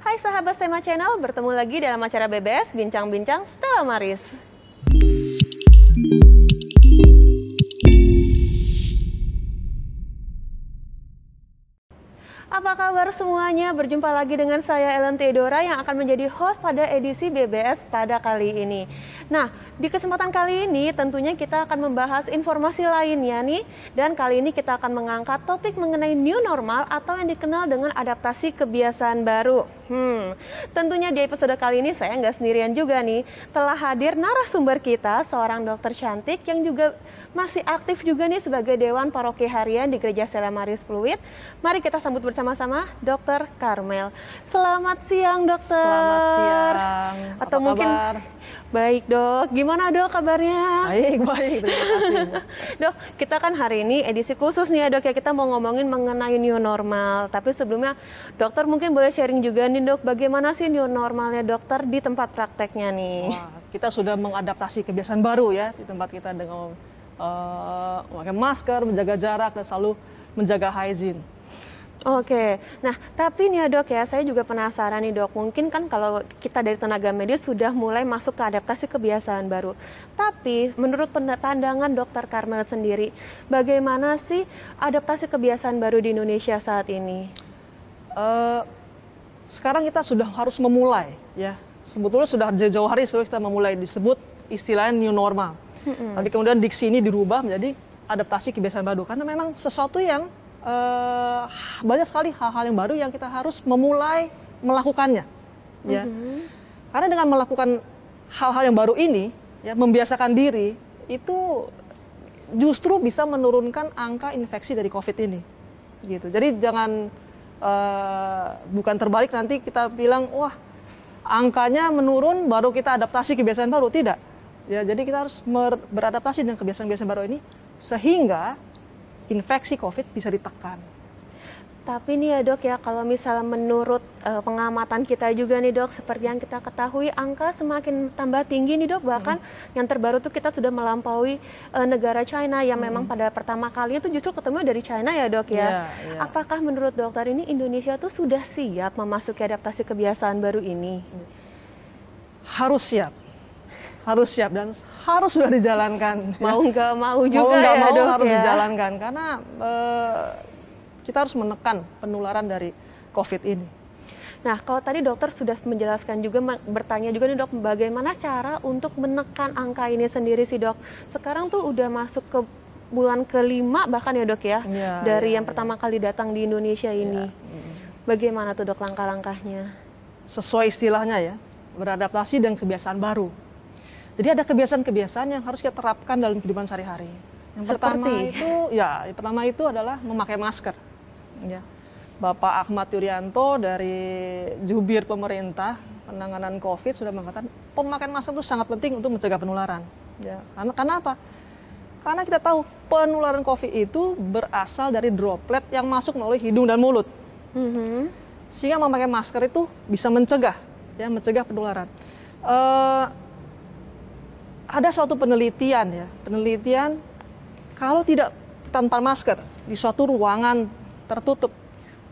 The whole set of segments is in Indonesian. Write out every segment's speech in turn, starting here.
Hai sahabat Stema Channel, bertemu lagi dalam acara BBS Bincang-Bincang Stella Maris. Apa kabar semuanya? Berjumpa lagi dengan saya Ellen Theodora yang akan menjadi host pada edisi BBS pada kali ini. Nah, di kesempatan kali ini tentunya kita akan membahas informasi lainnya nih. Dan kali ini kita akan mengangkat topik mengenai new normal atau yang dikenal dengan adaptasi kebiasaan baru. Tentunya di episode kali ini saya nggak sendirian juga nih. Telah hadir narasumber kita, seorang dokter cantik yang juga masih aktif juga nih sebagai Dewan Paroki Harian di Gereja Stella Maris Pluit. Mari kita sambut bersama-sama Dr. Karmel. Selamat siang, dokter. Selamat siang. Atau apa mungkin kabar? Baik, Dok. Gimana, Dok, kabarnya? Baik. Terima kasih. Dok, kita kan hari ini edisi khusus nih ya, Dok, ya. Kita mau ngomongin mengenai new normal. Tapi sebelumnya, dokter mungkin boleh sharing juga nih, Dok, bagaimana sih new normalnya dokter di tempat prakteknya nih? Wah, kita sudah mengadaptasi kebiasaan baru ya di tempat kita dengan memakai masker, menjaga jarak, dan selalu menjaga hygiene. Oke, nah tapi nih ya, Dok, ya, saya juga penasaran nih, Dok. Mungkin kan kalau kita dari tenaga medis sudah mulai masuk ke adaptasi kebiasaan baru. Tapi menurut pandangan Dokter Karmel sendiri, bagaimana sih adaptasi kebiasaan baru di Indonesia saat ini? Sekarang kita sudah harus memulai ya. Sebetulnya sudah jauh hari sebelum kita memulai disebut istilahnya new normal. Tapi kemudian diksi ini dirubah menjadi adaptasi kebiasaan baru karena memang sesuatu yang banyak sekali hal-hal yang baru yang kita harus memulai melakukannya ya. Karena dengan melakukan hal-hal yang baru ini ya, membiasakan diri itu justru bisa menurunkan angka infeksi dari COVID ini gitu. Jadi jangan bukan terbalik nanti kita bilang wah angkanya menurun baru kita adaptasi kebiasaan baru, tidak ya. Jadi kita harus beradaptasi dengan kebiasaan-kebiasaan baru ini sehingga infeksi COVID bisa ditekan. Tapi nih ya, Dok, ya, kalau misalnya menurut pengamatan kita juga nih, Dok, seperti yang kita ketahui angka semakin tambah tinggi nih, Dok. Bahkan yang terbaru tuh kita sudah melampaui negara China yang memang pada pertama kali itu justru ketemu dari China ya, Dok, ya. Apakah menurut dokter ini Indonesia tuh sudah siap memasuki adaptasi kebiasaan baru ini? Harus siap dan harus sudah dijalankan. Mau nggak mau juga ya, Dok, harus ya? dijalankan karena kita harus menekan penularan dari COVID ini. Nah, kalau tadi dokter sudah menjelaskan juga, bertanya juga nih, Dok, bagaimana cara untuk menekan angka ini sendiri sih, Dok? Sekarang tuh udah masuk ke bulan ke-5 bahkan ya, Dok, ya, dari yang pertama kali datang di Indonesia ini. Bagaimana tuh, Dok, langkah-langkahnya? Sesuai istilahnya ya, beradaptasi dengan kebiasaan baru. Jadi ada kebiasaan-kebiasaan yang harus kita terapkan dalam kehidupan sehari-hari. Yang pertama itu adalah memakai masker. Ya. Bapak Ahmad Yuryanto dari jubir pemerintah penanganan COVID sudah mengatakan pemakaian masker itu sangat penting untuk mencegah penularan. Ya. Karena apa? Karena kita tahu penularan COVID itu berasal dari droplet yang masuk melalui hidung dan mulut. Sehingga memakai masker itu bisa mencegah penularan. Ada suatu penelitian kalau tidak tanpa masker di suatu ruangan tertutup,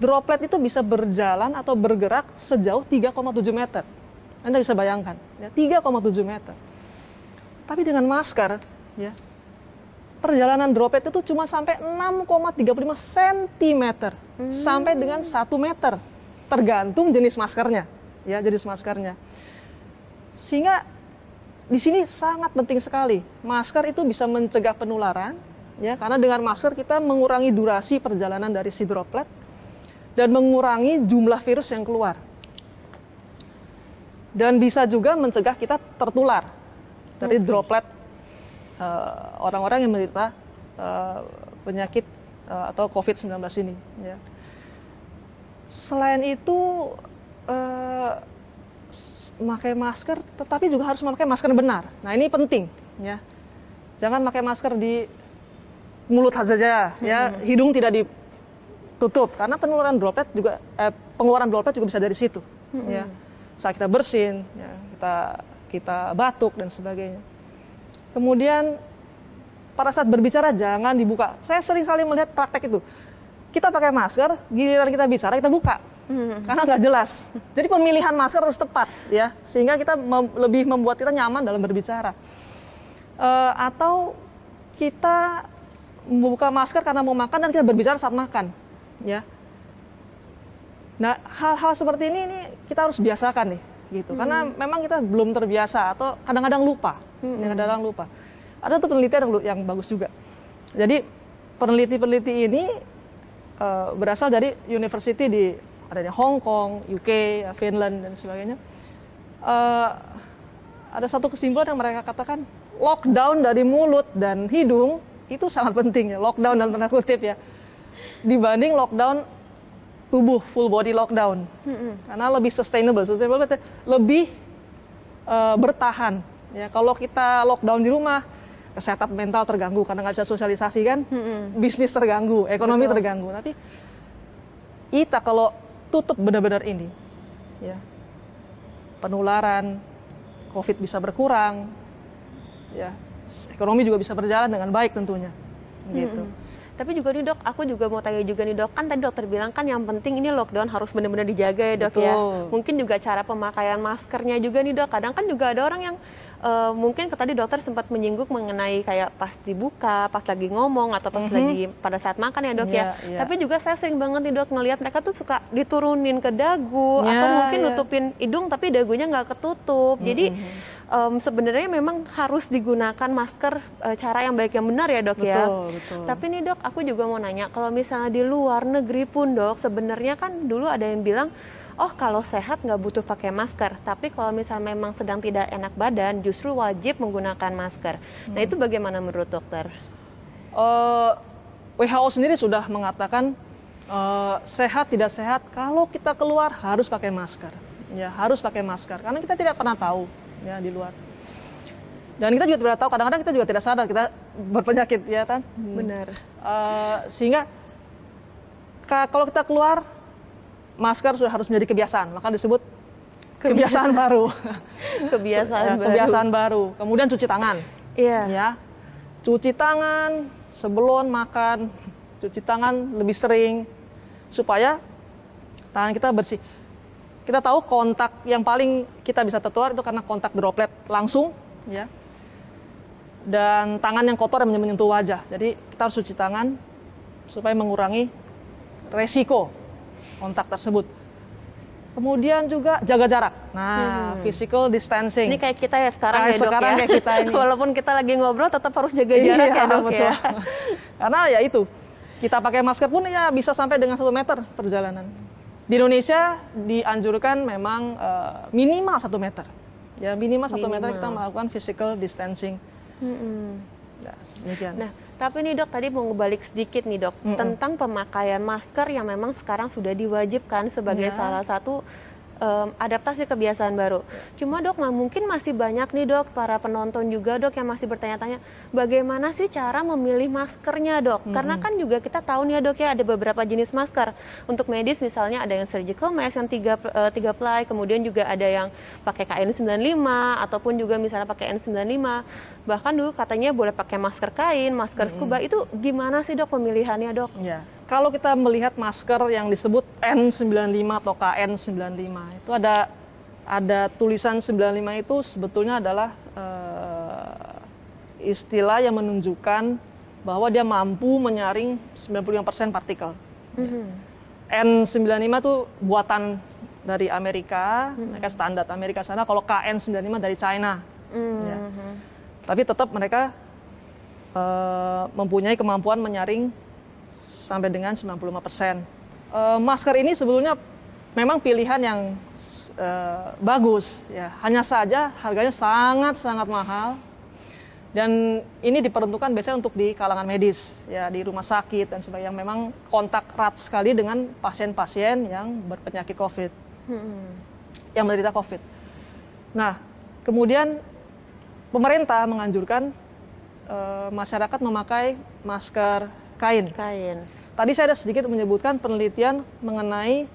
droplet itu bisa berjalan atau bergerak sejauh 3,7 meter. Anda bisa bayangkan, ya, 3,7 meter. Tapi dengan masker, ya, perjalanan droplet itu cuma sampai 6,35 cm sampai dengan 1 meter, tergantung jenis maskernya, ya, jenis maskernya. Sehingga di sini sangat penting sekali, masker itu bisa mencegah penularan, ya, karena dengan masker kita mengurangi durasi perjalanan dari si droplet dan mengurangi jumlah virus yang keluar. Dan bisa juga mencegah kita tertular dari droplet orang-orang yang menderita penyakit atau COVID-19 ini. Ya. Selain itu, memakai masker, tetapi juga harus memakai masker yang benar. Nah, ini penting, ya. Jangan pakai masker di mulut saja, ya. Hidung tidak ditutup karena pengeluaran droplet juga bisa dari situ, ya. Saat kita bersin, ya, kita batuk dan sebagainya. Kemudian pada saat berbicara jangan dibuka. Saya sering kali melihat praktek itu. Kita pakai masker, giliran kita bicara kita buka. karena nggak jelas. Jadi pemilihan masker harus tepat ya, sehingga kita lebih membuat kita nyaman dalam berbicara. Atau kita membuka masker karena mau makan dan kita berbicara saat makan, ya. Nah, hal-hal seperti ini kita harus biasakan nih, gitu. Karena memang kita belum terbiasa atau kadang-kadang lupa, kadang-kadang lupa. Ada tuh penelitian yang bagus juga. Jadi peneliti-peneliti ini berasal dari university ada di Hong Kong, UK, Finland dan sebagainya. Ada satu kesimpulan yang mereka katakan lockdown dari mulut dan hidung itu sangat penting ya, lockdown dalam tanda kutip ya, dibanding lockdown tubuh, full body lockdown. Karena lebih sustainable lebih bertahan. Ya, kalau kita lockdown di rumah, kesehatan mental terganggu karena nggak bisa sosialisasi kan, bisnis terganggu, ekonomi terganggu. Tapi kita kalau tutup benar-benar ini, ya, penularan COVID bisa berkurang, ya, ekonomi juga bisa berjalan dengan baik tentunya, gitu. Tapi juga nih dok, aku juga mau tanya juga nih dok, kan tadi dokter bilang kan yang penting ini lockdown harus benar-benar dijaga ya dok. Betul. Ya. Mungkin juga cara pemakaian maskernya juga nih dok, kadang kan juga ada orang yang mungkin tadi dokter sempat menyinggung mengenai kayak pas dibuka, pas lagi ngomong atau pas lagi pada saat makan ya dok ya. Tapi juga saya sering banget nih dok ngelihat mereka tuh suka diturunin ke dagu atau mungkin nutupin hidung tapi dagunya nggak ketutup. Jadi sebenarnya memang harus digunakan masker cara yang baik yang benar ya dok ya. Betul. Tapi nih dok, aku juga mau nanya, kalau misalnya di luar negeri pun dok, sebenarnya kan dulu ada yang bilang, oh kalau sehat nggak butuh pakai masker, tapi kalau misalnya memang sedang tidak enak badan, justru wajib menggunakan masker. Nah itu bagaimana menurut dokter? WHO sendiri sudah mengatakan sehat tidak sehat, kalau kita keluar harus pakai masker. Ya harus pakai masker, karena kita tidak pernah tahu ya di luar. Dan kita juga tidak tahu, kadang-kadang kita juga tidak sadar kita berpenyakit ya kan. Benar. Sehingga kalau kita keluar, masker sudah harus menjadi kebiasaan, maka disebut kebiasaan baru. Kebiasaan baru. Kemudian cuci tangan. Iya. Ya. Cuci tangan sebelum makan, cuci tangan lebih sering supaya tangan kita bersih. Kita tahu kontak yang paling kita bisa tertular itu karena kontak droplet langsung, ya. Dan tangan yang kotor yang menyentuh wajah. Jadi kita harus cuci tangan supaya mengurangi resiko kontak tersebut. Kemudian juga jaga jarak. Nah, physical distancing. Ini kayak kita ya sekarang ya dok sekarang ya. Kayak kita ini. Walaupun kita lagi ngobrol tetap harus jaga jarak ya dok betul. Ya. Karena ya itu, kita pakai masker pun ya bisa sampai dengan 1 meter perjalanan. Di Indonesia dianjurkan memang minimal 1 meter. Ya minimal 1 meter kita melakukan physical distancing. Nah, tapi nih dok, tadi mau ngebalik sedikit nih dok, tentang pemakaian masker yang memang sekarang sudah diwajibkan sebagai salah satu adaptasi kebiasaan baru. Cuma dok, mungkin masih banyak nih dok, para penonton juga dok yang masih bertanya-tanya, bagaimana sih cara memilih maskernya dok? Karena kan juga kita tahu nih ya dok ya, ada beberapa jenis masker. Untuk medis misalnya ada yang surgical mask yang 3 ply, kemudian juga ada yang pakai KN95, ataupun juga misalnya pakai N95. Bahkan dulu katanya boleh pakai masker kain, masker scuba, itu gimana sih dok pemilihannya dok? Ya. Kalau kita melihat masker yang disebut N95 atau KN95, itu ada tulisan 95 itu sebetulnya adalah istilah yang menunjukkan bahwa dia mampu menyaring 95% partikel. N95 itu buatan dari Amerika, mereka standar Amerika sana. Kalau KN95 dari China. Ya. Tapi tetap mereka mempunyai kemampuan menyaring sampai dengan 95%. Masker ini sebetulnya memang pilihan yang bagus, ya. Hanya saja harganya sangat-sangat mahal. Dan ini diperuntukkan biasanya untuk di kalangan medis, ya, di rumah sakit dan sebagainya, yang memang kontak erat sekali dengan pasien-pasien yang berpenyakit COVID, yang menderita COVID. Nah, kemudian pemerintah menganjurkan masyarakat memakai masker kain. Tadi saya ada sedikit menyebutkan penelitian mengenai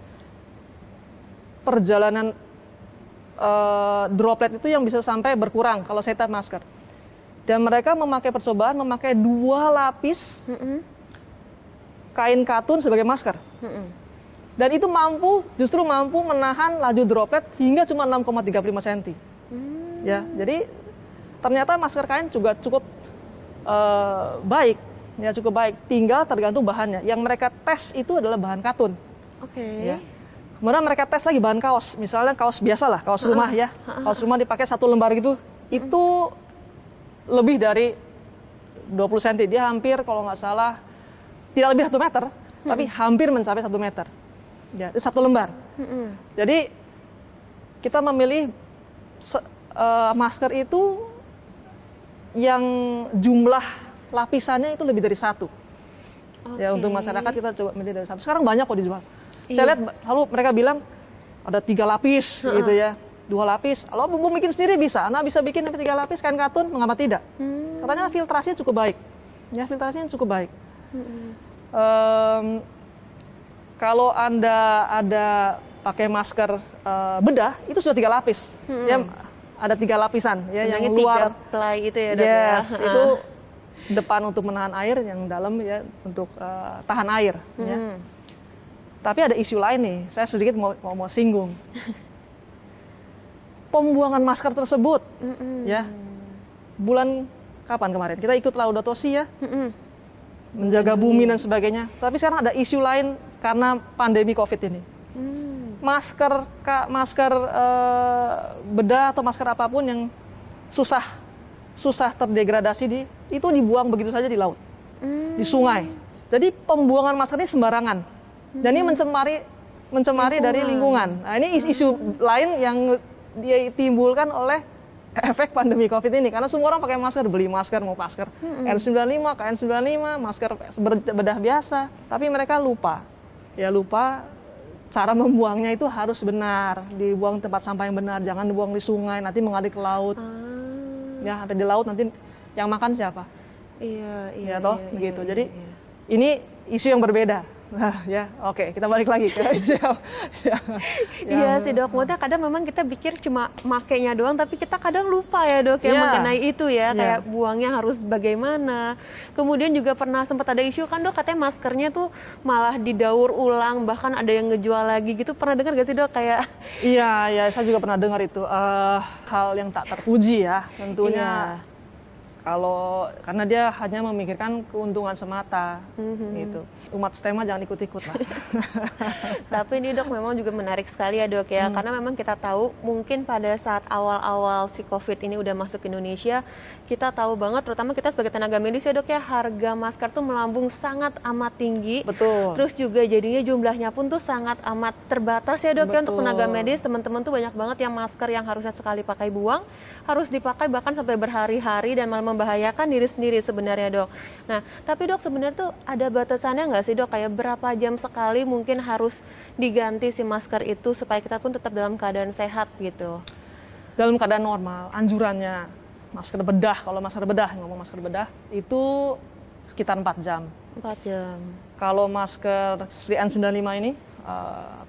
perjalanan droplet itu yang bisa sampai berkurang kalau saya pakai masker. Dan mereka percobaan memakai 2 lapis kain katun sebagai masker. Dan itu justru mampu menahan laju droplet hingga cuma 6,35 cm. Ya, jadi ternyata masker kain juga cukup baik, ya cukup baik. Tinggal tergantung bahannya. Yang mereka tes itu adalah bahan katun. Oke. Ya. Kemudian mereka tes lagi bahan kaos, misalnya kaos biasa lah, kaos rumah ya. Kaos rumah dipakai 1 lembar gitu, itu lebih dari 20 cm. Dia hampir kalau nggak salah tidak lebih 1 meter, tapi hampir mencapai 1 meter. Ya, itu 1 lembar. Jadi kita memilih masker itu yang jumlah lapisannya itu lebih dari 1. Ya, untuk masyarakat kita coba milih dari 1. Sekarang banyak kok dijual. Saya lihat lalu mereka bilang ada 3 lapis gitu ya, 2 lapis. Kalau mau bikin sendiri bisa. Anda bisa bikin 3 lapis kain katun, mengapa tidak? Katanya filtrasinya cukup baik. Ya, filtrasinya cukup baik. Kalau Anda ada pakai masker bedah, itu sudah 3 lapis. Ya, ada 3 lapisan ya, yang luar 3 ply itu ya, Dok. Yes, ya. itu depan untuk menahan air, yang dalam ya untuk tahan air. Ya. Tapi ada isu lain nih, saya sedikit mau singgung. Pembuangan masker tersebut, ya, bulan kapan kemarin? Kita ikut Laudato Si ya, menjaga bumi dan sebagainya. Tapi sekarang ada isu lain karena pandemi COVID ini. Masker bedah atau masker apapun yang susah terdegradasi itu dibuang begitu saja di laut, di sungai. Jadi pembuangan masker ini sembarangan. Dan ini mencemari dari lingkungan. Nah, ini isu lain yang ditimbulkan oleh efek pandemi COVID ini. Karena semua orang pakai masker, beli masker, mau masker N95, KN95, masker bedah biasa. Tapi mereka lupa cara membuangnya itu harus benar. Dibuang tempat sampah yang benar, jangan dibuang di sungai, nanti mengalir ke laut. Ya, ada di laut nanti yang makan siapa? Iya, toh, begitu. Jadi ini isu yang berbeda. Nah, ya, oke, kita balik lagi ke Iya sih, Dok. Maksudnya kadang memang kita pikir cuma makainya doang, tapi kita kadang lupa ya, Dok, ya, mengenai itu ya, kayak buangnya harus bagaimana. Kemudian juga pernah sempat ada isu kan, Dok, katanya maskernya tuh malah didaur ulang, bahkan ada yang ngejual lagi gitu. Pernah dengar gak sih, Dok, kayak? Iya, saya juga pernah dengar itu. Hal yang tak terpuji ya, tentunya. Karena dia hanya memikirkan keuntungan semata, gitu. Umat STEMA jangan ikut-ikut lah. Tapi ini, Dok, memang juga menarik sekali ya, Dok, ya, karena memang kita tahu mungkin pada saat awal-awal si COVID ini udah masuk ke Indonesia, kita tahu banget, terutama kita sebagai tenaga medis ya, Dok, ya, harga masker tuh melambung sangat amat tinggi. Betul. Terus juga jadinya jumlahnya pun tuh sangat amat terbatas ya, Dok, ya, untuk tenaga medis. Teman-teman tuh banyak banget yang masker yang harusnya sekali pakai buang, harus dipakai bahkan sampai berhari-hari dan malah membahayakan diri sendiri sebenarnya, Dok. Nah, tapi, Dok, sebenarnya tuh ada batasannya nggak sih, Dok? Kayak berapa jam sekali mungkin harus diganti si masker itu supaya kita pun tetap dalam keadaan sehat gitu? Dalam keadaan normal, anjurannya masker bedah, kalau masker bedah, ngomong masker bedah, itu sekitar 4 jam. 4 jam. Kalau masker seperti N95 ini,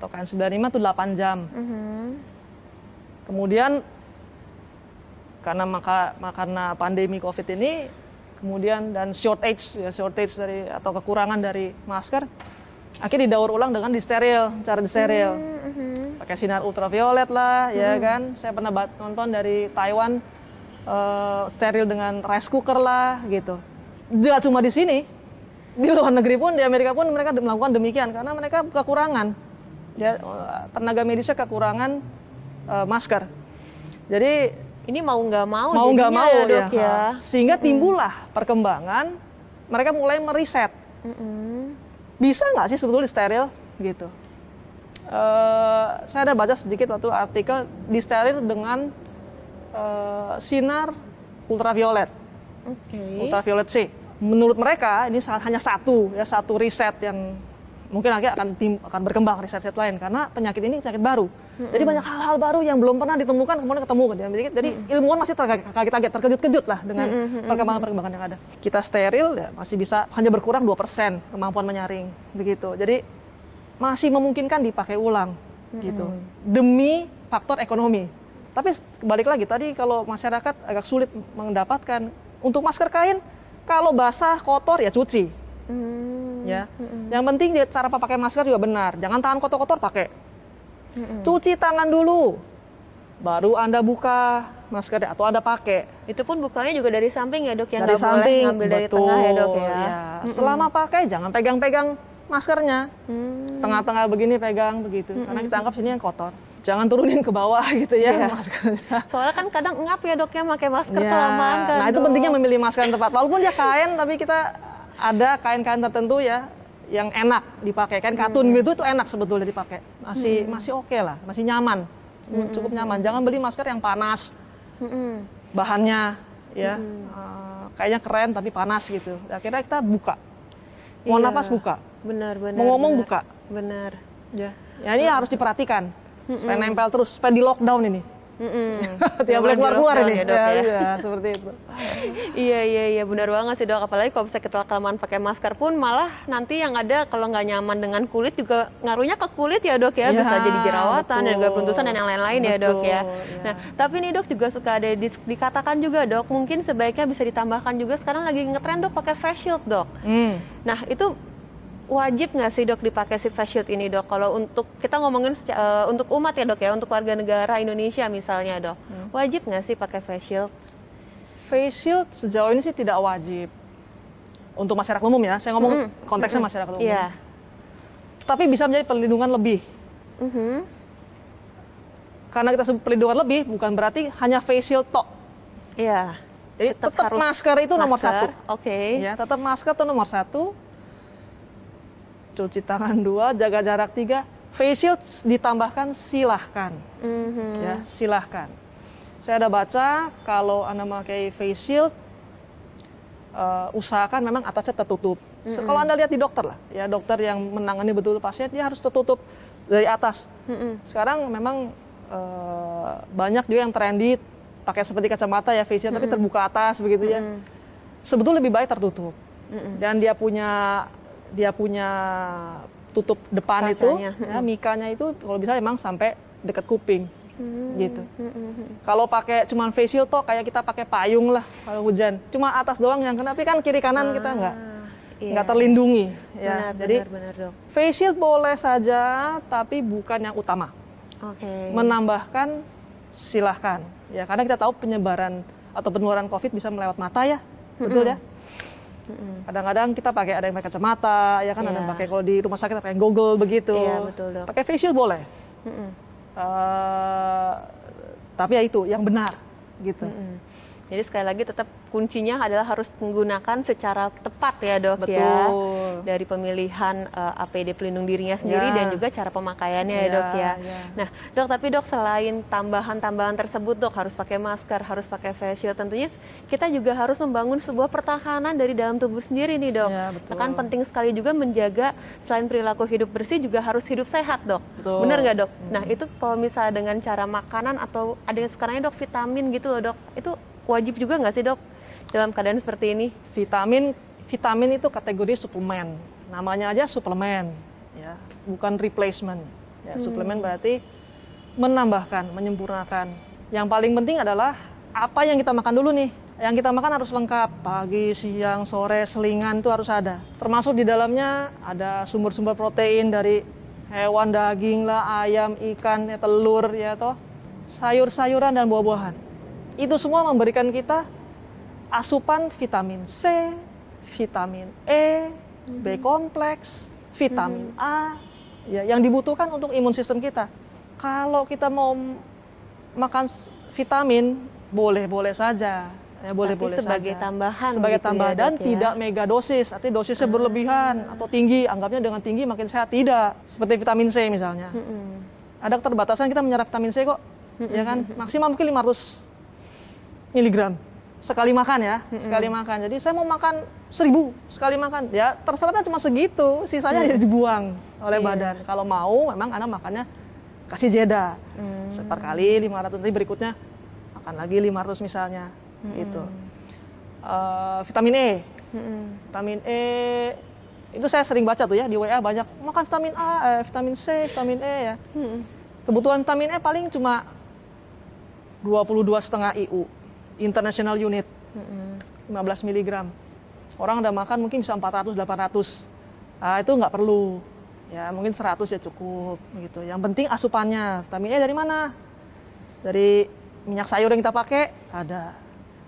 atau KN95 itu 8 jam. Kemudian karena pandemi COVID ini, kemudian dan shortage dari atau kekurangan dari masker, akhirnya didaur ulang dengan cara disteril. Pakai sinar ultraviolet lah, ya kan. Saya pernah nonton dari Taiwan, steril dengan rice cooker lah, gitu. Tidak cuma di sini, di luar negeri pun, di Amerika pun mereka melakukan demikian karena mereka kekurangan, ya, tenaga medisnya kekurangan masker. Jadi ini mau nggak mau ya, Dok, ya. Sehingga timbullah perkembangan, mereka mulai meriset. Bisa nggak sih sebetulnya steril gitu? Saya ada baca sedikit waktu artikel disteril dengan sinar ultraviolet, ultraviolet C. Menurut mereka ini hanya satu riset yang mungkin akhirnya akan berkembang riset lain karena penyakit ini penyakit baru. Jadi banyak hal-hal baru yang belum pernah ditemukan kemudian ketemu. Jadi ilmuwan masih terkaget-kaget, terkejut-kejut lah dengan perkembangan yang ada. Kita steril ya masih bisa hanya berkurang 2% kemampuan menyaring begitu. Jadi masih memungkinkan dipakai ulang gitu. Demi faktor ekonomi. Tapi balik lagi tadi kalau masyarakat agak sulit mendapatkan untuk masker kain, kalau basah kotor ya cuci. Ya. Yang penting cara pakai masker juga benar. Jangan tangan kotor-kotor pakai. Cuci tangan dulu. Baru Anda buka maskernya atau Anda pakai. Itu pun bukanya juga dari samping ya dok, yang Dari nggak boleh samping, ngambil dari betul, tengah ya dok ya. ya. Selama pakai jangan pegang-pegang maskernya. Tengah-tengah begini pegang begitu. Karena kita anggap sini yang kotor. Jangan turunin ke bawah gitu ya maskernya. Soalnya kan kadang ngap ya dok ya pakai masker Ya, kelamaan kan. nah itu dok. pentingnya memilih masker yang tepat. Walaupun dia kain, tapi kita ada kain-kain tertentu ya yang enak dipakai. Kain katun gitu itu enak sebetulnya dipakai. Masih oke lah, masih nyaman, cukup nyaman. Jangan beli masker yang panas, bahannya ya kayaknya keren tapi panas gitu. Akhirnya kita buka, mau Iya. napas buka, Benar. mau ngomong benar. buka. Benar. Ya ini harus diperhatikan supaya nempel terus, supaya di lockdown ini. Tidak boleh keluar-keluar Di-lockdown ini. ya, dok, ya. Ya, seperti itu. Iya benar banget sih dok. Apalagi kalau bisa kita kelamaan pakai masker pun malah nanti yang ada kalau nggak nyaman dengan kulit juga ngaruhnya ke kulit ya dok ya. Ya, Bisa jadi jerawatan dan juga betul. beruntusan dan yang lain-lain ya dok Betul, ya. ya. Nah tapi nih dok juga suka ada dikatakan juga dok mungkin sebaiknya bisa ditambahkan juga sekarang lagi ngetren dok pakai face shield dok. Nah itu wajib nggak sih dok dipakai si face shield ini dok? Kalau untuk kita ngomongin untuk umat ya dok ya, untuk warga negara Indonesia misalnya dok, wajib nggak sih pakai face shield? Face shield sejauh ini sih tidak wajib untuk masyarakat umum ya. Saya ngomong konteksnya masyarakat umum. Iya. Tapi bisa menjadi perlindungan lebih. Karena kita sebut perlindungan lebih bukan berarti hanya face shield tok. Iya. Jadi tetap masker itu nomor satu. Oke. Ya, tetap masker itu nomor satu. Cuci tangan 2, jaga jarak 3. Face shield ditambahkan silahkan. Ya, silahkan. Saya ada baca kalau Anda memakai face shield, usahakan memang atasnya tertutup. Kalau Anda lihat di dokter lah, ya dokter yang menangani betul pasien, dia harus tertutup dari atas. Sekarang memang banyak juga yang trendy pakai seperti kacamata ya face shield, tapi terbuka atas begitu ya. Sebetulnya lebih baik tertutup. Dan dia punya tutup depan Kacanya. itu, ya, mikanya itu kalau bisa emang sampai dekat kuping, gitu. Kalau pakai cuman face shield toh kayak kita pakai payung lah kalau hujan, cuma atas doang yang kena, tapi kan kiri kanan kita nggak terlindungi. Ya. Jadi benar dok. face shield boleh saja, tapi bukan yang utama. Oke. Menambahkan silahkan, ya karena kita tahu penyebaran atau penularan COVID bisa melewat mata ya, betul ya. Kadang-kadang kita pakai ada yang pakai kacamata, ya kan ada yang pakai kalau di rumah sakit pakai goggle begitu. Iya betul dok. Pakai face shield boleh, tapi ya itu yang benar gitu. Jadi sekali lagi tetap kuncinya adalah harus menggunakan secara tepat ya dok. Betul. Ya. Dari pemilihan APD pelindung dirinya sendiri dan juga cara pemakaiannya ya dok ya. Nah dok, tapi dok selain tambahan-tambahan tersebut dok, harus pakai masker, harus pakai face shield, tentunya kita juga harus membangun sebuah pertahanan dari dalam tubuh sendiri nih dok. Ya, betul. Kan penting sekali juga menjaga selain perilaku hidup bersih juga harus hidup sehat dok. Betul. Benar nggak dok? Nah itu kalau misalnya dengan cara makanan atau ada yang sekarang dok vitamin gitu loh dok, itu wajib juga nggak sih dok dalam keadaan seperti ini? Vitamin itu kategori suplemen, namanya aja suplemen, ya, bukan replacement. Ya, suplemen berarti menambahkan, menyempurnakan. Yang paling penting adalah apa yang kita makan dulu nih. Yang kita makan harus lengkap, pagi, siang, sore, selingan itu harus ada. Termasuk di dalamnya ada sumber-sumber protein dari hewan, daging lah, ayam, ikan, ya, telur, ya toh, sayur-sayuran dan buah-buahan. Itu semua memberikan kita asupan vitamin C, vitamin E, B kompleks, vitamin A, ya, yang dibutuhkan untuk imun sistem kita. Kalau kita mau makan vitamin, boleh-boleh saja. Ya, boleh-boleh sebagai saja. tambahan Sebagai gitu tambahan ya, dan dok, ya? tidak mega dosis, artinya dosisnya berlebihan atau tinggi. Anggapnya dengan tinggi makin sehat, tidak. Seperti vitamin C misalnya. Ada keterbatasan kita menyerap vitamin C kok. Ya kan? Maksimal mungkin 500 miligram sekali makan ya, sekali makan. Jadi saya mau makan 1000 sekali makan, ya terserahnya cuma segitu, sisanya dibuang oleh badan. Kalau mau memang Anda makannya kasih jeda, seperkali 500, nanti berikutnya makan lagi 500 misalnya, gitu. Vitamin E, vitamin E itu saya sering baca tuh ya di WA banyak makan vitamin A, vitamin C, vitamin E ya. Kebutuhan vitamin E paling cuma 22,5 IU. International unit, 15 mg. Orang udah makan mungkin bisa 400-800. itu nggak perlu. Ya mungkin 100 ya cukup gitu. Yang penting asupannya. Vitamin E dari mana? Dari minyak sayur yang kita pakai ada.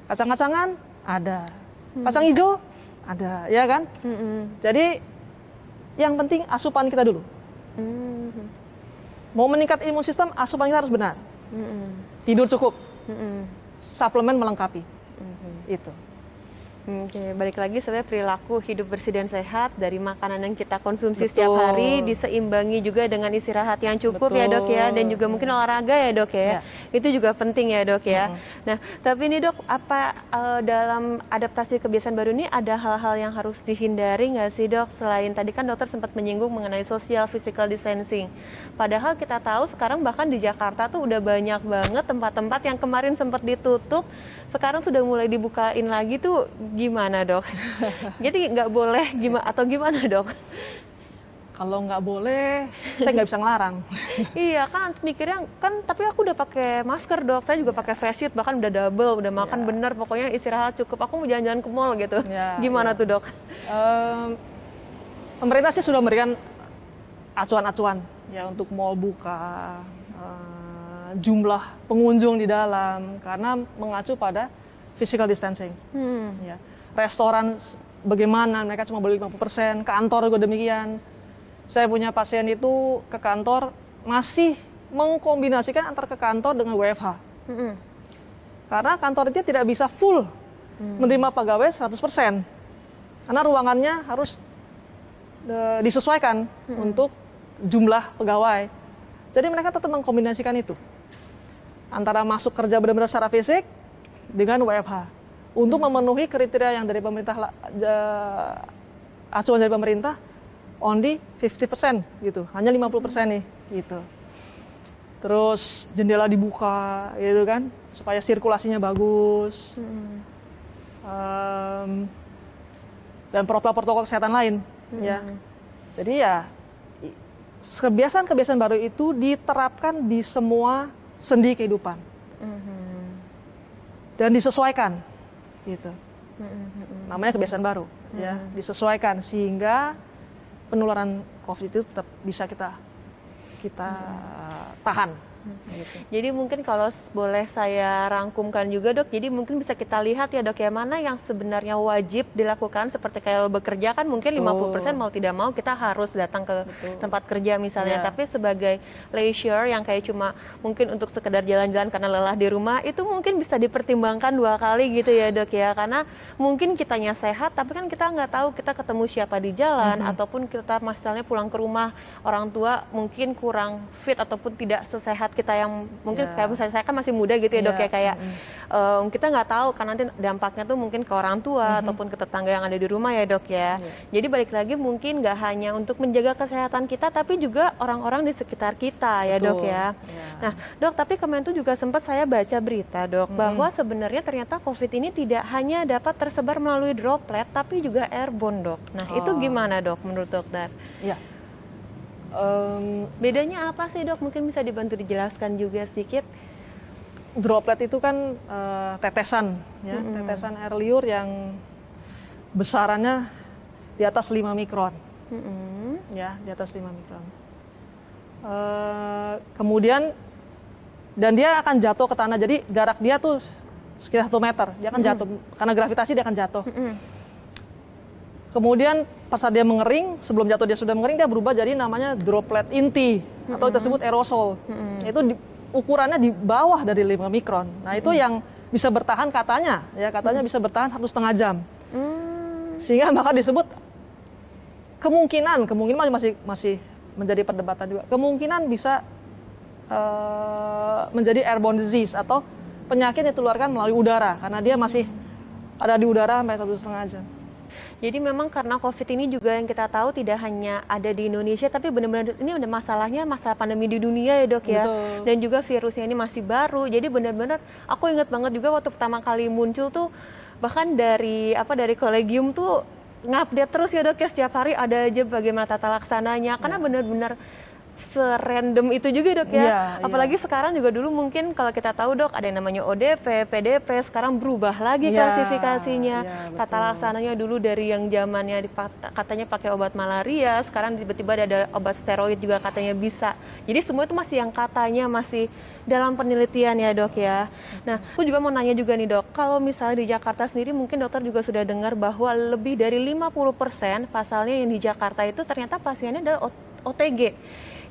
Kacang-kacangan ada. Kacang hijau ada, ya kan? Jadi yang penting asupan kita dulu. Mau meningkat imun sistem, asupan kita harus benar. Tidur cukup. Suplemen melengkapi. Itu. Oke, balik lagi sebenarnya perilaku hidup bersih dan sehat dari makanan yang kita konsumsi setiap hari diseimbangi juga dengan istirahat yang cukup ya dok ya, dan juga mungkin olahraga ya dok ya. Itu juga penting ya dok ya. Nah tapi ini dok, apa dalam adaptasi kebiasaan baru ini ada hal-hal yang harus dihindari nggak sih dok? Selain tadi kan dokter sempat menyinggung mengenai social physical distancing. Padahal kita tahu sekarang bahkan di Jakarta tuh udah banyak banget tempat-tempat yang kemarin sempat ditutup, sekarang sudah mulai dibukain lagi tuh. Gimana dok? Jadi nggak boleh atau gimana dok? Kalau nggak boleh, saya nggak bisa ngelarang. Iya kan, mikirnya kan, tapi aku udah pakai masker dok, saya juga pakai face shield, bahkan udah double, udah makan bener, pokoknya istirahat cukup. Aku mau jalan-jalan ke mall gitu. Gimana tuh dok? Pemerintah sih sudah memberikan acuan-acuan ya untuk mall buka, jumlah pengunjung di dalam, karena mengacu pada physical distancing. Ya. Restoran bagaimana, mereka cuma boleh 50%, kantor juga demikian. Saya punya pasien itu ke kantor masih mengkombinasikan antara ke kantor dengan WFH. Karena kantor dia tidak bisa full menerima pegawai 100%. Karena ruangannya harus disesuaikan untuk jumlah pegawai. Jadi mereka tetap mengkombinasikan itu. Antara masuk kerja benar-benar secara fisik dengan WFH untuk memenuhi kriteria yang dari pemerintah, acuan dari pemerintah only 50% gitu, hanya 50% nih gitu. Terus jendela dibuka gitu kan supaya sirkulasinya bagus. Dan protokol-protokol kesehatan lain ya. Jadi ya kebiasaan-kebiasaan baru itu diterapkan di semua sendi kehidupan. Dan disesuaikan gitu. Namanya kebiasaan baru ya, disesuaikan sehingga penularan COVID itu tetap bisa kita tahan gitu. Jadi mungkin kalau boleh saya rangkumkan juga dok, jadi mungkin bisa kita lihat ya dok ya, mana yang sebenarnya wajib dilakukan, seperti kayak bekerja kan mungkin 50% mau tidak mau kita harus datang ke tempat kerja misalnya, tapi sebagai leisure yang kayak cuma mungkin untuk sekedar jalan-jalan karena lelah di rumah, itu mungkin bisa dipertimbangkan 2 kali gitu ya dok ya, karena mungkin kitanya sehat tapi kan kita nggak tahu kita ketemu siapa di jalan, ataupun kita misalnya pulang ke rumah orang tua mungkin kurang fit ataupun tidak sesehat kita yang mungkin kayak misalnya saya kan masih muda gitu ya dok ya, kayak kita nggak tahu kan nanti dampaknya tuh mungkin ke orang tua ataupun ke tetangga yang ada di rumah ya dok ya. Jadi balik lagi mungkin nggak hanya untuk menjaga kesehatan kita tapi juga orang-orang di sekitar kita ya dok ya. Nah dok, tapi kemarin tuh juga sempat saya baca berita dok bahwa sebenarnya ternyata COVID ini tidak hanya dapat tersebar melalui droplet tapi juga airborne dok. Nah itu gimana dok menurut dokter? Bedanya apa sih dok? Mungkin bisa dibantu dijelaskan juga sedikit. Droplet itu kan tetesan, ya, tetesan air liur yang besarannya di atas 5 mikron, ya, di atas 5 mikron. Kemudian dan dia akan jatuh ke tanah. Jadi jarak dia tuh sekitar 1 meter. Dia akan jatuh karena gravitasi, dia akan jatuh. Kemudian pas saat dia mengering, sebelum jatuh dia sudah mengering, dia berubah jadi namanya droplet inti atau disebut aerosol. Itu ukurannya di bawah dari 5 mikron. Nah itu yang bisa bertahan katanya bisa bertahan 1,5 jam. Sehingga maka disebut kemungkinan masih menjadi perdebatan juga. Kemungkinan bisa menjadi airborne disease atau penyakit yang ditularkan melalui udara karena dia masih ada di udara sampai 1,5 jam. Jadi memang karena COVID ini juga yang kita tahu tidak hanya ada di Indonesia, tapi benar-benar ini udah masalah pandemi di dunia ya dok ya. Betul. Dan juga virusnya ini masih baru, jadi benar-benar aku ingat banget juga waktu pertama kali muncul tuh, bahkan dari kolegium tuh ngupdate terus ya dok ya, setiap hari ada aja bagaimana tata laksananya, karena benar-benar serandom itu juga dok ya. Iya, Apalagi sekarang juga dulu mungkin kalau kita tahu dok ada yang namanya ODP, PDP, sekarang berubah lagi klasifikasinya. Iya, Tata laksananya dulu dari yang zamannya katanya pakai obat malaria, sekarang tiba-tiba ada obat steroid juga katanya bisa. Jadi semua itu masih yang katanya masih dalam penelitian ya dok ya. Nah, aku juga mau nanya juga nih dok, kalau misalnya di Jakarta sendiri mungkin dokter juga sudah dengar bahwa lebih dari 50% pasalnya yang di Jakarta itu ternyata pasiennya adalah OTG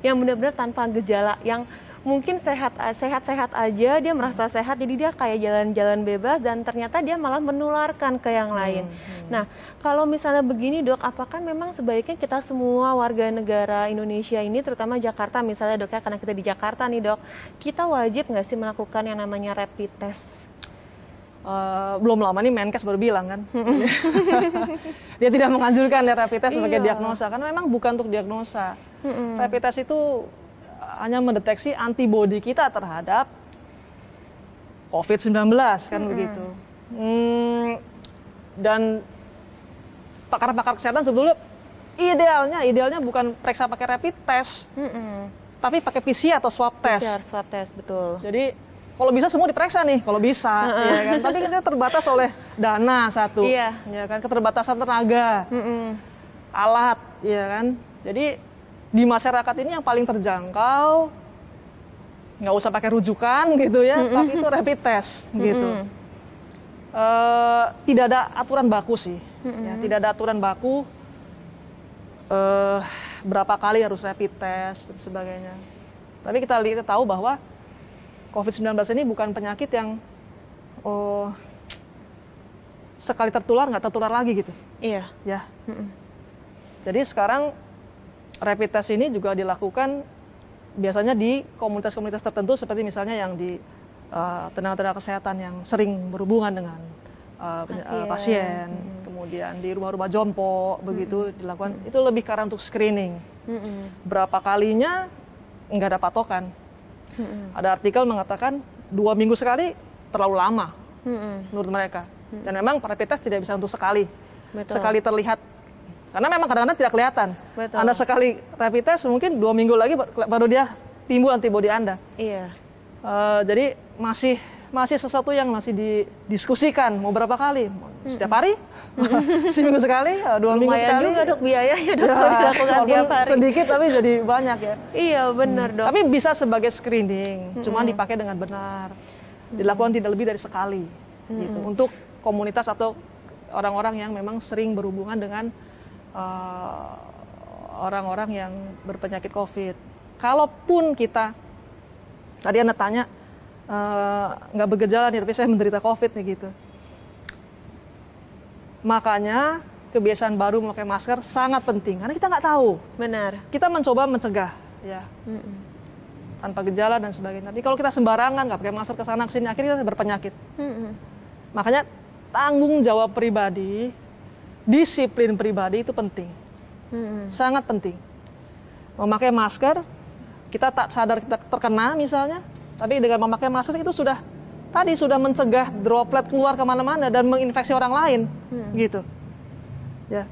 yang benar-benar tanpa gejala, yang mungkin sehat-sehat aja, dia merasa sehat, jadi dia kayak jalan-jalan bebas dan ternyata dia malah menularkan ke yang lain. Nah, kalau misalnya begini dok, apakah memang sebaiknya kita semua warga negara Indonesia ini, terutama Jakarta misalnya dok ya, karena kita di Jakarta nih dok, kita wajib nggak sih melakukan yang namanya rapid test? Belum lama nih Menkes baru bilang kan, dia tidak menganjurkan ya rapid test sebagai diagnosa, karena memang bukan untuk diagnosa. Rapid test itu hanya mendeteksi antibodi kita terhadap COVID-19 kan begitu. Dan pakar-pakar kesehatan sebetulnya idealnya bukan periksa pakai rapid test, tapi pakai PCR atau swab test. PCR, swab test, betul. Jadi kalau bisa semua diperiksa nih, kalau bisa, ya kan. Tapi kita terbatas oleh dana satu, ya kan, keterbatasan tenaga, alat, ya kan. Jadi di masyarakat ini yang paling terjangkau, nggak usah pakai rujukan gitu ya, tapi itu rapid test gitu. Tidak ada aturan baku sih, ya, tidak ada aturan baku berapa kali harus rapid test dan sebagainya. Tapi kita tahu bahwa COVID-19 ini bukan penyakit yang sekali tertular nggak tertular lagi gitu. Iya. Ya. Jadi sekarang rapid test ini juga dilakukan biasanya di komunitas-komunitas tertentu seperti misalnya yang di tenaga-tenaga kesehatan yang sering berhubungan dengan pasien. Kemudian di rumah-rumah jompo begitu dilakukan. Itu lebih karena untuk screening. Berapa kalinya nggak ada patokan. Ada artikel mengatakan 2 minggu sekali terlalu lama menurut mereka. Dan memang rapid test tidak bisa untuk sekali. Sekali terlihat. Karena memang kadang-kadang tidak kelihatan. Anda sekali rapid test mungkin 2 minggu lagi baru dia timbul antibodi Anda. Iya. Jadi masih sesuatu yang masih didiskusikan mau berapa kali, setiap hari, seminggu sekali, 2 minggu sekali. Lumayan juga dok biayanya dok kalau dilakukan tiap hari. Sedikit tapi jadi banyak ya. Iya benar dok. Tapi bisa sebagai screening, cuman dipakai dengan benar, dilakukan tidak lebih dari sekali, gitu. Untuk komunitas atau orang-orang yang memang sering berhubungan dengan orang-orang yang berpenyakit COVID. Kalaupun kita, tadi Anda tanya, nggak bergejala nih, tapi saya menderita COVID nih gitu. Makanya kebiasaan baru memakai masker sangat penting, karena kita nggak tahu. Benar. Kita mencoba mencegah, ya, tanpa gejala dan sebagainya. Tapi kalau kita sembarangan nggak pakai masker kesana kesini, akhirnya kita berpenyakit. Makanya tanggung jawab pribadi, disiplin pribadi itu penting, sangat penting. Memakai masker, kita tak sadar kita terkena misalnya, tapi dengan memakai masker itu sudah mencegah droplet keluar kemana-mana dan menginfeksi orang lain, gitu. Ya,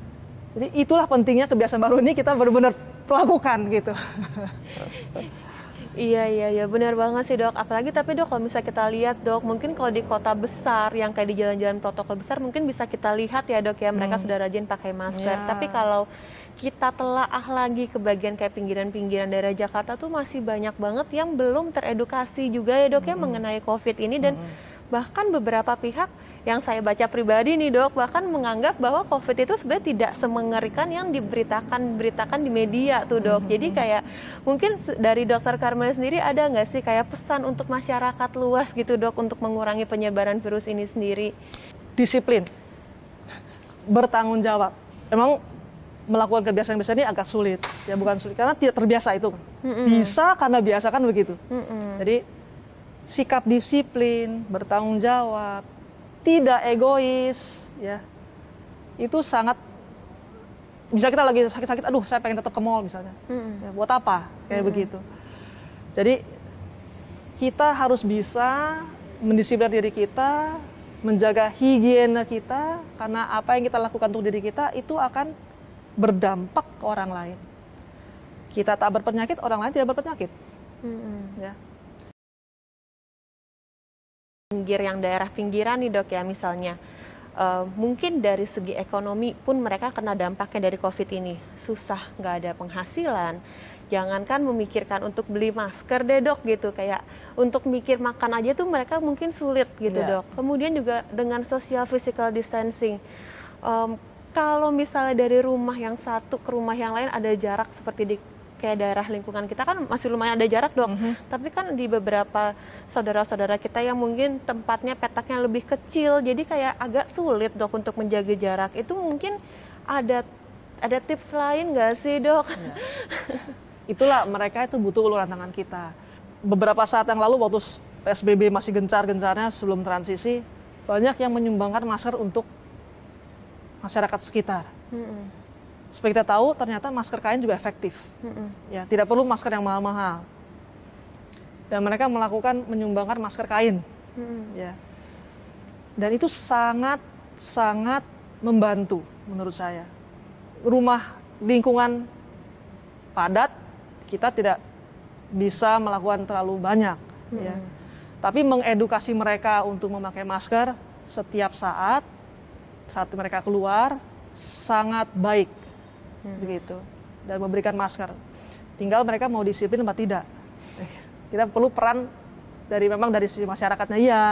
jadi itulah pentingnya kebiasaan baru ini kita benar-benar lakukan, gitu. Iya, benar banget sih dok. Apalagi tapi dok kalau misalnya kita lihat dok, mungkin kalau di kota besar yang kayak di jalan-jalan protokol besar mungkin bisa kita lihat ya dok ya, mereka sudah rajin pakai masker. Tapi kalau kita telaah lagi ke bagian kayak pinggiran-pinggiran daerah Jakarta tuh masih banyak banget yang belum teredukasi juga ya dok ya mengenai COVID ini, dan bahkan beberapa pihak yang saya baca pribadi nih dok bahkan menganggap bahwa COVID itu sebenarnya tidak semengerikan yang diberitakan di media tuh dok. Jadi kayak mungkin dari dokter Carmel sendiri ada nggak sih kayak pesan untuk masyarakat luas gitu dok untuk mengurangi penyebaran virus ini sendiri? Disiplin, bertanggung jawab. Emang melakukan kebiasaan-kebiasaan ini agak sulit, ya bukan sulit karena tidak terbiasa itu. Bisa karena biasa kan begitu. Jadi sikap disiplin, bertanggung jawab, tidak egois, ya itu sangat. Bisa kita lagi sakit-sakit, aduh saya pengen tetap ke mall misalnya, ya, buat apa kayak begitu. Jadi kita harus bisa mendisiplin diri kita, menjaga higiena kita, karena apa yang kita lakukan untuk diri kita itu akan berdampak ke orang lain. kita tak berpenyakit, orang lain tidak berpenyakit. Ya. Pinggir yang daerah pinggiran nih dok ya misalnya, mungkin dari segi ekonomi pun mereka kena dampaknya dari COVID ini, susah, nggak ada penghasilan. Jangankan memikirkan untuk beli masker deh dok gitu, kayak untuk mikir makan aja tuh mereka mungkin sulit gitu dok. Kemudian juga dengan social physical distancing, kalau misalnya dari rumah yang satu ke rumah yang lain ada jarak seperti di kayak daerah lingkungan kita kan masih lumayan ada jarak dok, tapi kan di beberapa saudara-saudara kita yang mungkin tempatnya petaknya lebih kecil, jadi kayak agak sulit dok untuk menjaga jarak. Itu mungkin ada tips lain nggak sih dok? Ya. Itulah mereka itu butuh uluran tangan kita. Beberapa saat yang lalu waktu PSBB masih gencar-gencarnya sebelum transisi, banyak yang menyumbangkan masker untuk masyarakat sekitar. Seperti kita tahu, ternyata masker kain juga efektif. Ya, tidak perlu masker yang mahal-mahal. Dan mereka menyumbangkan masker kain. Ya. Dan itu sangat membantu menurut saya. Rumah lingkungan padat, kita tidak bisa melakukan terlalu banyak. Ya. Tapi mengedukasi mereka untuk memakai masker setiap saat mereka keluar, sangat baik. Begitu, dan memberikan masker. Tinggal mereka mau disiplin atau tidak. Kita perlu peran memang dari sisi masyarakatnya iya,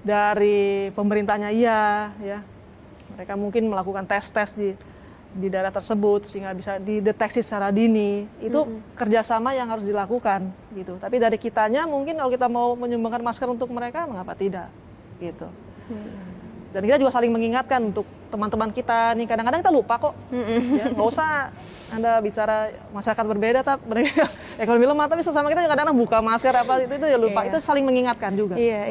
dari pemerintahnya iya, ya. Mereka mungkin melakukan tes di daerah tersebut sehingga bisa dideteksi secara dini. Itu kerjasama yang harus dilakukan, gitu. Tapi dari kitanya mungkin kalau kita mau menyumbangkan masker untuk mereka, mengapa tidak, gitu. Dan kita juga saling mengingatkan untuk teman-teman kita nih, kadang-kadang kita lupa kok. Ya, nggak usah Anda bicara masyarakat berbeda, tapi mereka ekonomi lemah, tapi sesama kita kadang-kadang buka masker apa itu ya lupa. Itu saling mengingatkan juga. Iya.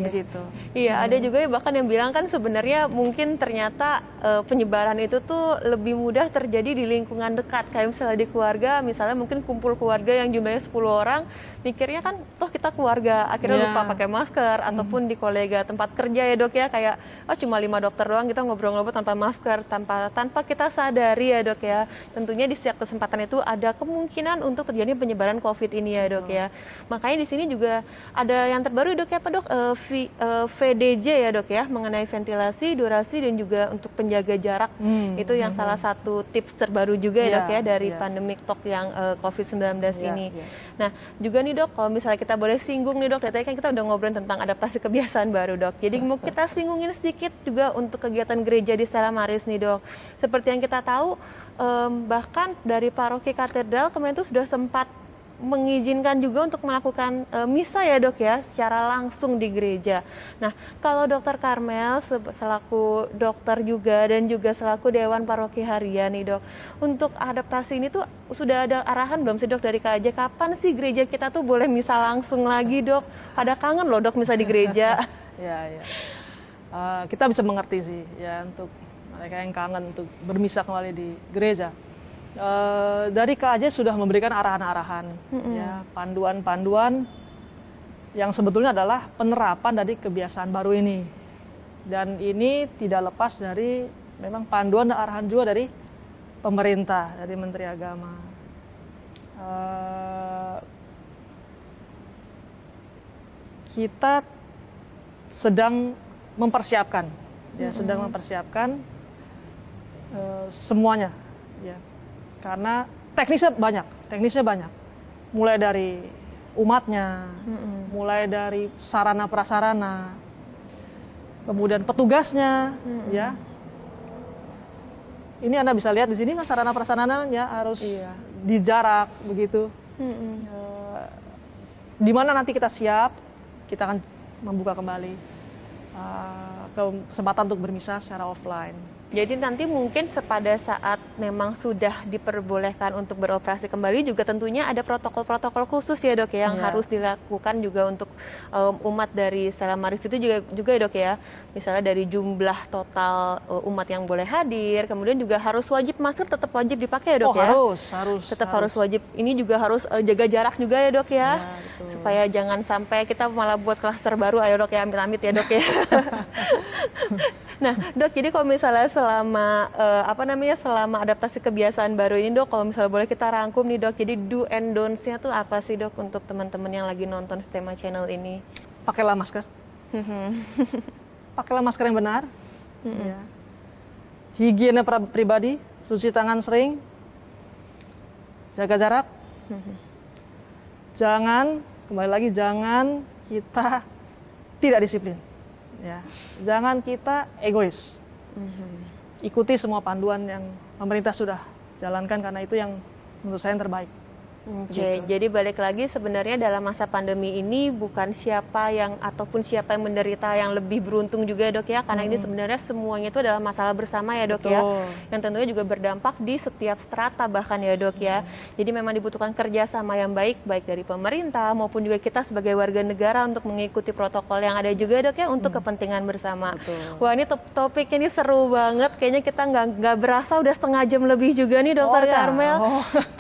Begitu. Iya, ada juga ya bahkan yang bilang kan sebenarnya mungkin ternyata penyebaran itu tuh lebih mudah terjadi di lingkungan dekat. Kayak misalnya di keluarga, misalnya mungkin kumpul keluarga yang jumlahnya 10 orang, mikirnya kan toh kita keluarga, akhirnya lupa pakai masker. Ataupun di kolega tempat kerja ya dok ya, kayak cuma 5 dokter doang kita ngobrol-ngobrol tanpa masker, tanpa kita sadari ya dok ya. Tentunya di setiap kesempatan itu ada kemungkinan untuk terjadi penyebaran COVID ini ya dok ya. Makanya di sini juga ada yang terbaru dok ya Pak dok, VDJ ya dok ya, mengenai ventilasi, durasi dan juga untuk penjaga jarak. Itu yang salah satu tips terbaru juga ya dok ya dari pandemik talk yang COVID-19 ini. Nah juga nih dok, kalau misalnya kita boleh singgung nih dok, tadi kan kita udah ngobrol tentang adaptasi kebiasaan baru dok. Jadi mau kita singgungin sedikit juga untuk kegiatan gereja di Stella Maris nih dok. Seperti yang kita tahu, bahkan dari paroki katedral kemarin itu sudah sempat mengizinkan juga untuk melakukan misa ya dok ya, secara langsung di gereja. Nah kalau dokter Karmel selaku dokter juga dan juga selaku Dewan Paroki Harian nih dok, untuk adaptasi ini tuh sudah ada arahan belum sih dok dari KAJ, kapan sih gereja kita tuh boleh misa langsung lagi dok? Pada kangen loh dok misa di gereja. Ya. Kita bisa mengerti sih ya untuk mereka yang kangen untuk bermisa kembali di gereja. Dari KAJ sudah memberikan arahan-arahan, ya, panduan-panduan yang sebetulnya adalah penerapan dari kebiasaan baru ini. Dan ini tidak lepas dari memang panduan dan arahan juga dari pemerintah, dari Menteri Agama. Kita sedang mempersiapkan, semuanya, ya. Karena teknisnya banyak, mulai dari umatnya, mulai dari sarana prasarana, kemudian petugasnya, ya. Ini Anda bisa lihat di sini kan sarana prasarananya harus dijarak begitu. Di mana nanti kita siap, kita akan membuka kembali kesempatan untuk bermisa secara offline. Jadi nanti mungkin pada saat memang sudah diperbolehkan untuk beroperasi kembali juga tentunya ada protokol-protokol khusus ya dok ya, yang harus dilakukan juga untuk umat dari Stella Maris itu juga ya dok ya. Misalnya dari jumlah total umat yang boleh hadir, kemudian juga harus wajib masker tetap wajib dipakai ya dok ya. Harus wajib. Ini juga harus jaga jarak juga ya dok ya. Supaya jangan sampai kita malah buat klaster baru, ayo dok ya, amit-amit ya dok ya. Nah, Dok, jadi kalau misalnya selama selama adaptasi kebiasaan baru ini, Dok, kalau misalnya boleh kita rangkum nih, Dok, jadi do and don'ts-nya tuh apa sih, Dok, untuk teman-teman yang lagi nonton Stema Channel ini? Pakailah masker. Pakailah masker yang benar. Ya. Higiene pribadi, cuci tangan sering, jaga jarak. Kembali lagi, jangan kita tidak disiplin. Ya, jangan kita egois. Ikuti semua panduan yang pemerintah sudah jalankan karena itu yang menurut saya yang terbaik. Oke, jadi balik lagi sebenarnya dalam masa pandemi ini bukan siapa yang ataupun siapa yang menderita yang lebih beruntung juga ya, Dok ya, karena ini sebenarnya semuanya itu adalah masalah bersama ya, Dok. Betul. Ya, yang tentunya juga berdampak di setiap strata bahkan ya, Dok ya. Jadi memang dibutuhkan kerjasama yang baik dari pemerintah maupun juga kita sebagai warga negara untuk mengikuti protokol yang ada juga, Dok ya, untuk kepentingan bersama. Betul. Wah, ini topik ini seru banget, kayaknya kita nggak berasa udah setengah jam lebih juga nih, Dokter Karmel.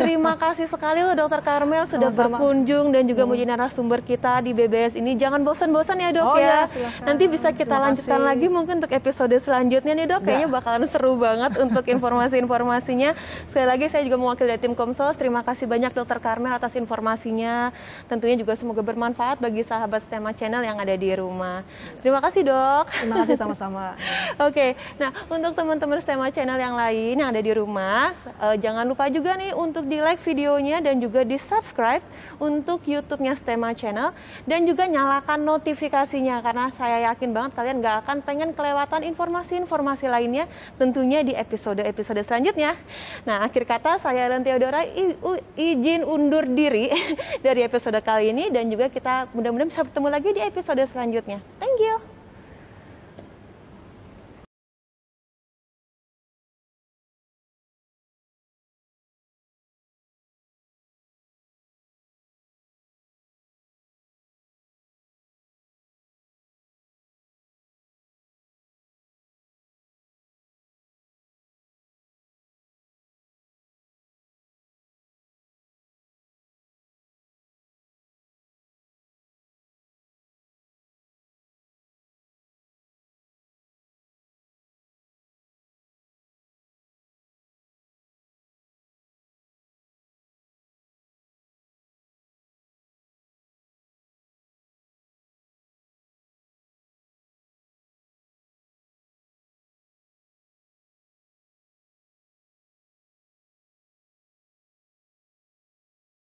Terima kasih sekali Dokter Karmel sudah berkunjung dan juga menjadi narasumber kita di BBS ini. Jangan bosan-bosan ya, Dok ya. Nanti bisa kita lanjutkan lagi mungkin untuk episode selanjutnya nih, Dok. Kayaknya bakalan seru banget untuk informasi-informasinya. Sekali lagi saya juga mewakili dari tim Komsos. Terima kasih banyak Dokter Karmel atas informasinya. Tentunya juga semoga bermanfaat bagi sahabat Stema Channel yang ada di rumah. Terima kasih, Dok. Terima kasih sama-sama. Oke, nah untuk teman-teman Stema Channel yang lain yang ada di rumah, jangan lupa juga nih untuk di-like videonya dan juga di-subscribe untuk YouTube-nya Stema Channel dan juga nyalakan notifikasinya karena saya yakin banget kalian nggak akan pengen kelewatan informasi-informasi lainnya tentunya di episode-episode selanjutnya. Nah, akhir kata saya Ellen Theodora izin undur diri dari episode kali ini dan juga kita mudah-mudahan bisa bertemu lagi di episode selanjutnya. Thank you.